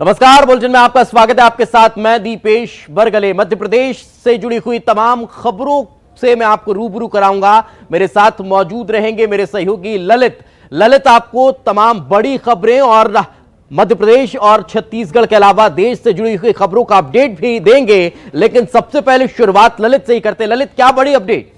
नमस्कार, बुलेटिन में आपका स्वागत है। आपके साथ मैं दीपेश बरगले। मध्य प्रदेश से जुड़ी हुई तमाम खबरों से मैं आपको रूबरू कराऊंगा। मेरे साथ मौजूद रहेंगे मेरे सहयोगी ललित आपको तमाम बड़ी खबरें और मध्य प्रदेश और छत्तीसगढ़ के अलावा देश से जुड़ी हुई खबरों का अपडेट भी देंगे। लेकिन सबसे पहले शुरुआत ललित से ही करते हैं। ललित, क्या बड़ी अपडेट?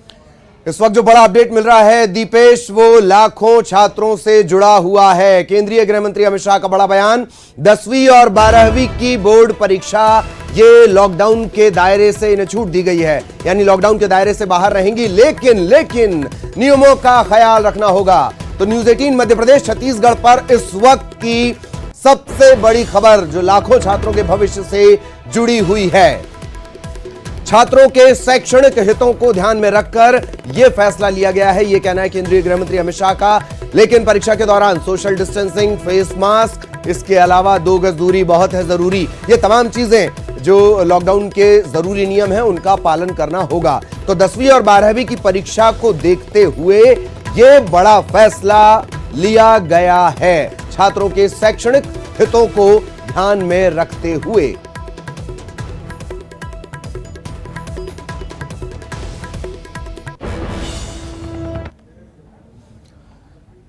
इस वक्त जो बड़ा अपडेट मिल रहा है दीपेश, वो लाखों छात्रों से जुड़ा हुआ है। केंद्रीय गृह मंत्री अमित शाह का बड़ा बयान, 10वीं और 12वीं की बोर्ड परीक्षा ये लॉकडाउन के दायरे से इन्हें छूट दी गई है, यानी लॉकडाउन के दायरे से बाहर रहेंगी, लेकिन नियमों का ख्याल रखना होगा। तो न्यूज 18 मध्य प्रदेश छत्तीसगढ़ पर इस वक्त की सबसे बड़ी खबर जो लाखों छात्रों के भविष्य से जुड़ी हुई है। छात्रों के शैक्षणिक हितों को ध्यान में रखकर यह फैसला लिया गया है, यह कहना है केंद्रीय गृह मंत्री अमित शाह का। लेकिन परीक्षा के दौरान सोशल डिस्टेंसिंग, फेस मास्क, इसके अलावा 2 गज दूरी बहुत है जरूरी। ये तमाम चीजें जो लॉकडाउन के जरूरी नियम हैं उनका पालन करना होगा। तो 10वीं और 12वीं की परीक्षा को देखते हुए यह बड़ा फैसला लिया गया है, छात्रों के शैक्षणिक हितों को ध्यान में रखते हुए।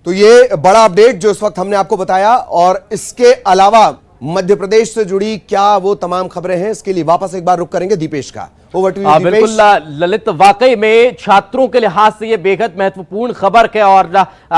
तो ये बड़ा अपडेट जो इस वक्त हमने आपको बताया, और इसके अलावा मध्य प्रदेश से जुड़ी क्या वो तमाम खबरें हैं, इसके लिए वापस एक बार रुख करेंगे दीपेश का। ओवर टू यू बिल्कुल ललित, वाकई में छात्रों के लिहाज से यह बेहद महत्वपूर्ण खबर है और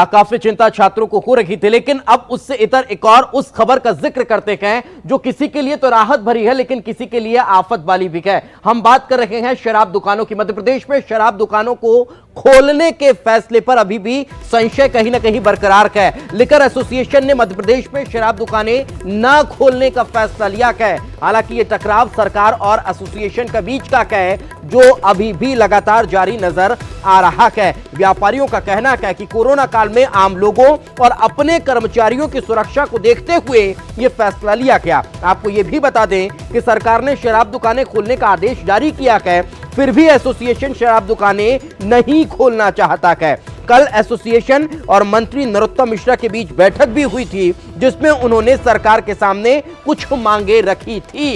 काफी चिंता छात्रों को हो रही थी। लेकिन अब उससे इतर एक और उस खबर का जिक्र करते हैं जो किसी के लिए तो राहत भरी है लेकिन किसी के लिए आफत वाली भी है। हम बात कर रहे हैं शराब दुकानों की। मध्य प्रदेश में शराब दुकानों को खोलने के फैसले पर अभी भी संशय कहीं ना कहीं बरकरार है। लिकर एसोसिएशन ने मध्य प्रदेश में शराब दुकानें न खोलने का फैसला लिया है। हालांकि यह टकराव सरकार और एसोसिएशन के बीच का है जो अभी भी लगातार जारी नजर आ रहा है। व्यापारियों का कहना है कि कोरोना काल में आम लोगों और अपने कर्मचारियों की सुरक्षा को देखते हुए यह फैसला लिया गया। आपको यह भी बता दें कि सरकार ने शराब दुकानें खोलने का आदेश जारी किया है, फिर भी एसोसिएशन शराब दुकानें नहीं खोलना चाहता है। कल एसोसिएशन और मंत्री नरोत्तम मिश्रा के बीच बैठक भी हुई थी जिसमें उन्होंने सरकार के सामने कुछ मांगे रखी थी।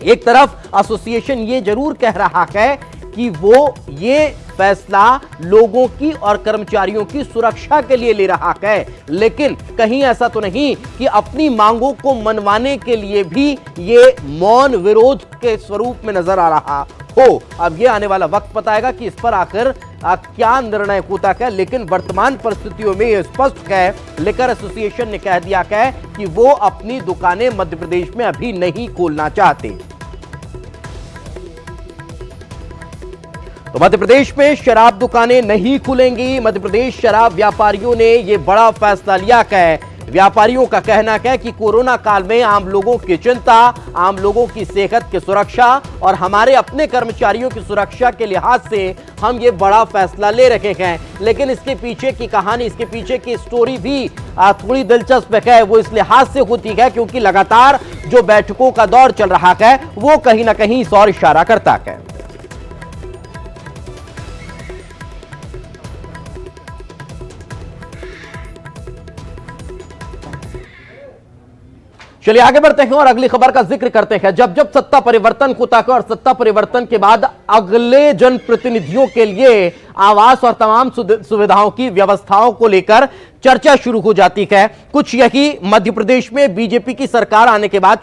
एक तरफ एसोसिएशन ये जरूर कह रहा है कि वो ये फैसला लोगों की और कर्मचारियों की सुरक्षा के लिए ले रहा है, लेकिन कहीं ऐसा तो नहीं कि अपनी मांगों को मनवाने के लिए भी ये मौन विरोध के स्वरूप में नजर आ रहा हो। अब ये आने वाला वक्त बताएगा कि इस पर आकर क्या निर्णय होता है। लेकिन वर्तमान परिस्थितियों में यह स्पष्ट है, लिकर एसोसिएशन ने कह दिया है कि वो अपनी दुकानें मध्य प्रदेश में अभी नहीं खोलना चाहते। तो मध्य प्रदेश में शराब दुकानें नहीं खुलेंगी। मध्य प्रदेश शराब व्यापारियों ने यह बड़ा फैसला लिया है। व्यापारियों का कहना है कि कोरोना काल में आम लोगों की चिंता, आम लोगों की सेहत की सुरक्षा और हमारे अपने कर्मचारियों की सुरक्षा के लिहाज से हम ये बड़ा फैसला ले रखे हैं। लेकिन इसके पीछे की कहानी, इसके पीछे की स्टोरी भी थोड़ी दिलचस्प है। वो इस लिहाज से होती है क्योंकि लगातार जो बैठकों का दौर चल रहा है वो कहीं ना कहीं इस ओर इशारा करता है। चलिए आगे बढ़ते हैं और अगली खबर का जिक्र करते हैं। जब जब सत्ता परिवर्तन होता है और सत्ता परिवर्तन के बाद अगले जनप्रतिनिधियों के लिए आवास और तमाम सुविधाओं की व्यवस्थाओं को लेकर चर्चा शुरू हो जाती है। कुछ यही मध्य प्रदेश में बीजेपी की सरकार आने के बाद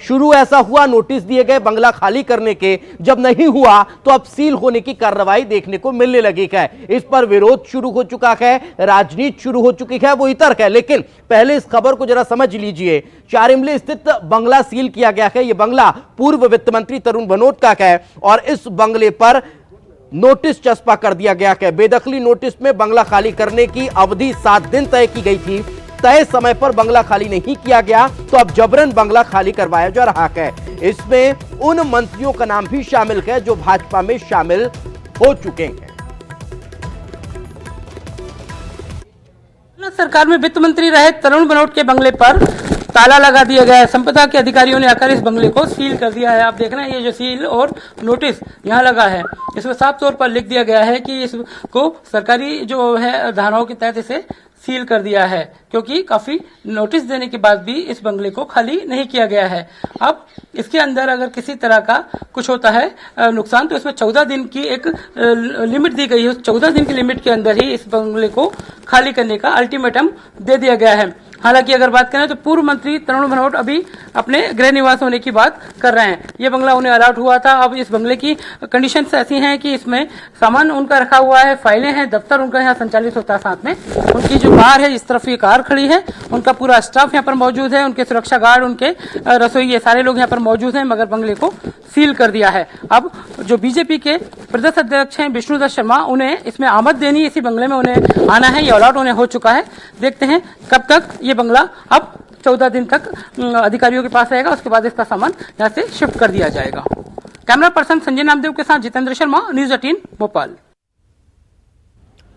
शुरू ऐसा हुआ, नोटिस दिए गए बंगला खाली करने के। जब नहीं हुआ तो अब सील होने की कार्रवाई देखने को मिलने लगी है। इस पर विरोध शुरू हो चुका है, राजनीति शुरू हो चुकी है, वो इतर है। लेकिन पहले इस खबर को जरा समझ लीजिए। चारिमली स्थित बंगला सील किया गया है। यह बंगला पूर्व वित्त मंत्री तरुण भनोट का है और इस बंगले पर नोटिस चस्पा कर दिया गया है। बेदखली नोटिस में बंगला खाली करने की अवधि 7 दिन तय की गई थी। तय समय पर बंगला खाली नहीं किया गया तो अब जबरन बंगला खाली करवाया जा रहा है। इसमें उन मंत्रियों का नाम भी शामिल है जो भाजपा में शामिल हो चुके हैं। सरकार में वित्त मंत्री रहे तरुण भनोट के बंगले पर ताला लगा दिया गया है। संपदा के अधिकारियों ने आकर इस बंगले को सील कर दिया है। आप देख रहे हैं ये जो सील और नोटिस यहाँ लगा है, इसमें साफ तौर पर लिख दिया गया है कि इसको सरकारी जो है धाराओं के तहत इसे सील कर दिया है, क्योंकि काफी नोटिस देने के बाद भी इस बंगले को खाली नहीं किया गया है। अब इसके अंदर अगर किसी तरह का कुछ होता है नुकसान, तो इसमें 14 दिन की एक लिमिट दी गई है। उस 14 दिन की लिमिट के अंदर ही इस बंगले को खाली करने का अल्टीमेटम दे दिया गया है। हालांकि अगर बात करें तो पूर्व मंत्री तरुण भनोट अभी अपने गृह निवास होने की बात कर रहे हैं। ये बंगला उन्हें अलॉट हुआ था। अब इस बंगले की कंडीशंस ऐसी हैं कि इसमें सामान उनका रखा हुआ है, फाइलें हैं, दफ्तर उनका यहाँ संचालित होता है। साथ में उनकी जो कार है, इस तरफ ये कार खड़ी है, उनका पूरा स्टाफ यहाँ पर मौजूद है, उनके सुरक्षा गार्ड, उनके रसोई, ये सारे लोग यहाँ पर मौजूद हैं, मगर बंगले को सील कर दिया है। अब जो बीजेपी के प्रदेश अध्यक्ष हैं विष्णुदत्त शर्मा, उन्हें इसमें आमद देनी, इसी बंगले में उन्हें आना है। ये अलॉट उन्हें हो चुका है। देखते हैं कब तक ये बंगला, अब 14 दिन तक अधिकारियों के पास रहेगा, उसके बाद इसका सामान यहाँ से शिफ्ट कर दिया जाएगा। कैमरा पर्सन संजय नामदेव के साथ जितेंद्र शर्मा, न्यूज 18 भोपाल।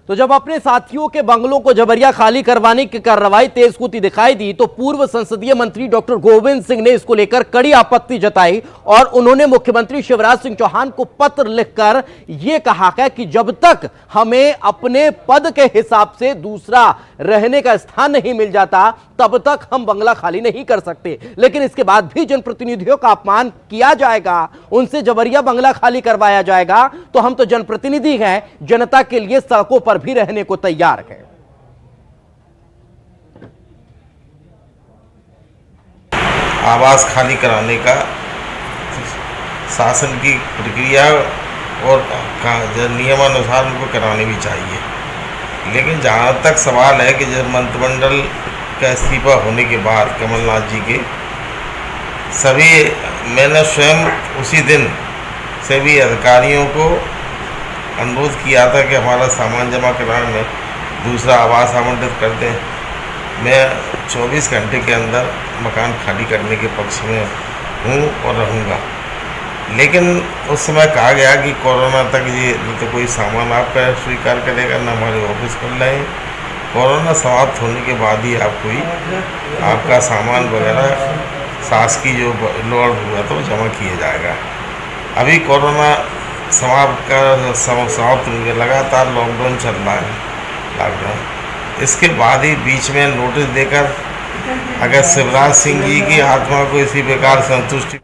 तो जब अपने साथियों के बंगलों को जबरिया खाली करवाने की कार्रवाई तेज होती दिखाई दी, तो पूर्व संसदीय मंत्री डॉक्टर गोविंद सिंह ने इसको लेकर कड़ी आपत्ति जताई और उन्होंने मुख्यमंत्री शिवराज सिंह चौहान को पत्र लिखकर यह कहा है कि जब तक हमें अपने पद के हिसाब से दूसरा रहने का स्थान नहीं मिल जाता, तब तक हम बंगला खाली नहीं कर सकते। लेकिन इसके बाद भी जनप्रतिनिधियों का अपमान किया जाएगा, उनसे जबरिया बंगला खाली करवाया जाएगा, तो हम तो जनप्रतिनिधि हैं, जनता के लिए सड़कों पर भी रहने को तैयार है। आवास खाली कराने का शासन की प्रक्रिया और नियमानुसार उनको करानी भी चाहिए। लेकिन जहाँ तक सवाल है कि जब मंत्रिमंडल का इस्तीफा होने के बाद कमलनाथ जी के मैंने स्वयं उसी दिन सभी अधिकारियों को अनुरोध किया था कि हमारा सामान जमा कराने में दूसरा आवास आवंटित कर दें। मैं 24 घंटे के अंदर मकान खाली करने के पक्ष में हूँ और रहूँगा। लेकिन उस समय कहा गया कि कोरोना तक ये न तो कोई सामान आपका स्वीकार करेगा, न हमारे ऑफिस खुल रहे हैं। कोरोना समाप्त होने के बाद ही आपका सामान वगैरह शासकीय जो लोड हुआ तो जमा किया जाएगा। अभी कोरोना समाप्त होने लगातार लॉकडाउन चल रहा है। इसके बाद ही बीच में नोटिस देकर अगर शिवराज सिंह जी की आत्मा को इसी प्रकार संतुष्टि